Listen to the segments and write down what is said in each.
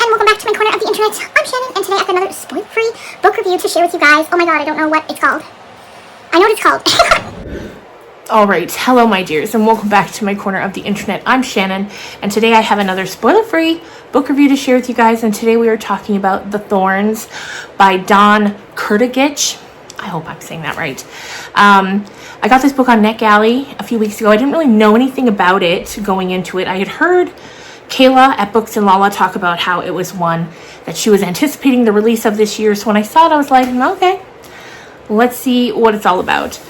welcome back to my corner of the internet. I'm Shannon, and today I've got another spoiler-free book review to share with you guys. Oh my god, I don't know what it's called. I know what it's called. Alright, hello my dears, and welcome back to my corner of the internet. I'm Shannon, and today I have another spoiler-free book review to share with you guys, and today we are talking about The Thorns by Kurtagich. I hope I'm saying that right. I got this book on NetGalley a few weeks ago. I didn't really know anything about it going into it. I had heard Kayla at Books and Lala talk about how it was one that she was anticipating the release of this year. So when I saw it, I was like, okay, let's see what it's all about.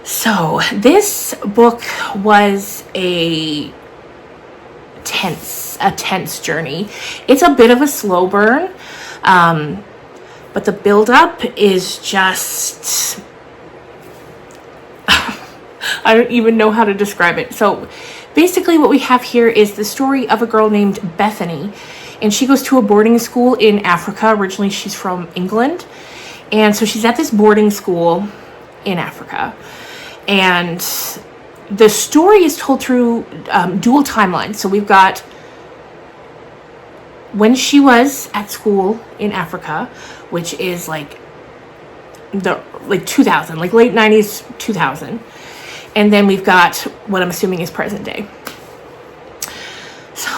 So this book was a tense journey. It's a bit of a slow burn, but the build-up is just, I don't even know how to describe it. So basically what we have here is the story of a girl named Bethany, and she goes to a boarding school in Africa. Originally she's from England, and so she's at this boarding school in Africa, and the story is told through dual timelines. So we've got when she was at school in Africa, which is like 2000, like late 90s, 2000. And then we've got what I'm assuming is present day. So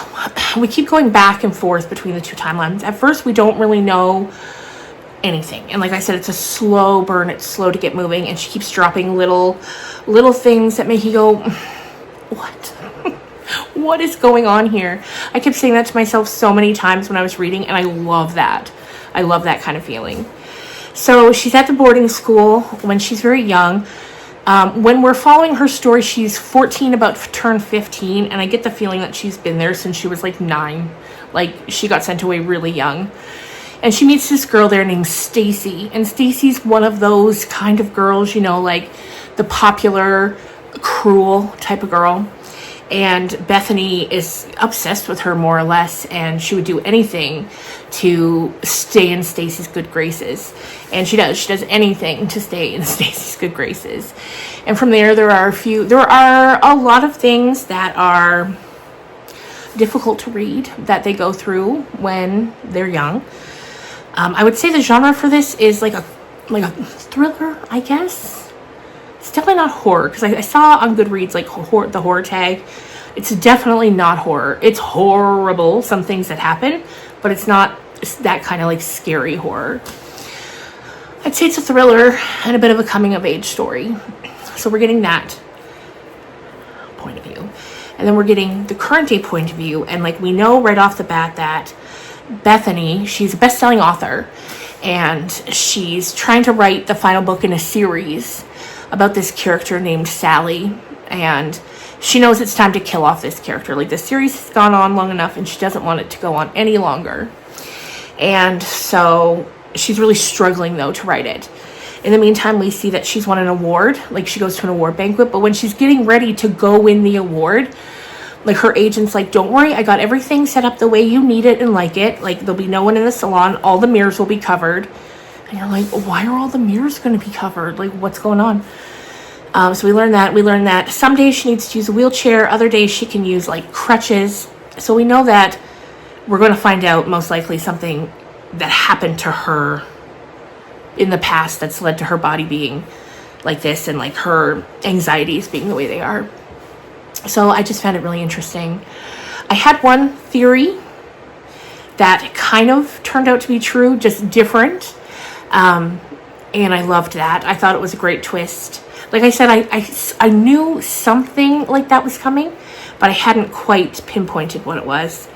we keep going back and forth between the two timelines. At first, we don't really know anything. And like I said, it's a slow burn. It's slow to get moving. And she keeps dropping little things that make you go, what? What is going on here? I kept saying that to myself so many times when I was reading, and I love that. I love that kind of feeling. So she's at the boarding school when she's very young. When we're following her story, she's 14, about to turn 15, and I get the feeling that she's been there since she was like 9. Like, she got sent away really young. And she meets this girl there named Stacy, and Stacy's one of those kind of girls, you know, like the popular, cruel type of girl. And Bethany is obsessed with her, more or less, and she would do anything to stay in Stacy's good graces. And she does. She does anything to stay in Stacy's good graces. And from there, there are a lot of things that are difficult to read that they go through when they're young. I would say the genre for this is like a thriller, I guess. It's definitely not horror, because I saw on Goodreads like the horror tag. It's definitely not horror. It's horrible, some things that happen, but it's not that kind of like scary horror. I'd say it's a thriller and a bit of a coming of age story. So we're getting that point of view. And then we're getting the current day point of view. And like we know right off the bat that Bethany, she's a best-selling author, and she's trying to write the final book in a series about this character named Sally, and she knows it's time to kill off this character. Like, the series has gone on long enough, and she doesn't want it to go on any longer. And so she's really struggling, though, to write it. In the meantime, we see that she's won an award. Like, she goes to an award banquet, but when she's getting ready to go win the award, like, her agent's like, don't worry, I got everything set up the way you need it and like it. Like, there'll be no one in the salon. All the mirrors will be covered. And you're like, why are all the mirrors going to be covered? Like, what's going on? So we learned that. We learned that some days she needs to use a wheelchair. Other days she can use, like, crutches. So we know that we're going to find out, most likely, something that happened to her in the past that's led to her body being like this, and, like, her anxieties being the way they are. So I just found it really interesting. I had one theory that kind of turned out to be true, just different. And I loved that. I thought it was a great twist. Like I said, I knew something like that was coming, but I hadn't quite pinpointed what it was.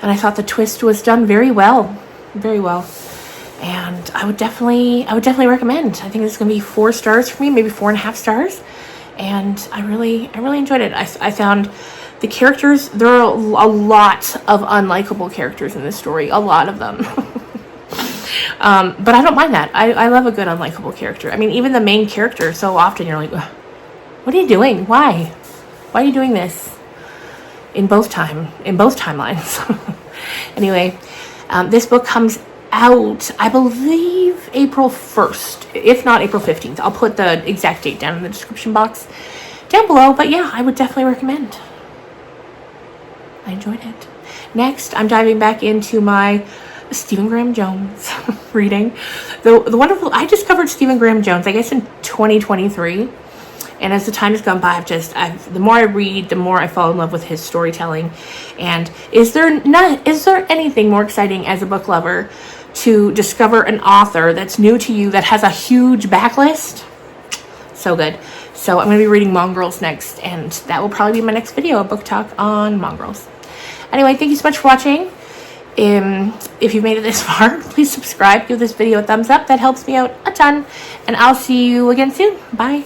And I thought the twist was done very well. Very well. And I would definitely recommend. I think it's going to be 4 stars for me, maybe 4.5 stars. And I really enjoyed it. I found the characters, there are a lot of unlikable characters in this story. A lot of them. But I don't mind that. I love a good unlikable character. I mean, even the main character, so often you're like, what are you doing? Why are you doing this? In both timelines. Anyway, this book comes out, I believe, April 1st, if not April 15th. I'll put the exact date down in the description box down below. But yeah, I would definitely recommend. I enjoyed it. Next, I'm diving back into my Stephen Graham Jones reading. The wonderful, I discovered Stephen Graham Jones, I guess, in 2023. And as the time has gone by, the more I read, the more I fall in love with his storytelling. And is there anything more exciting as a book lover to discover an author that's new to you that has a huge backlist? So good. So I'm going to be reading Mongrels next, and that will probably be my next video, a book talk on Mongrels. Anyway, thank you so much for watching. If you've made it this far, please subscribe, give this video a thumbs up. That helps me out a ton. And I'll see you again soon. Bye.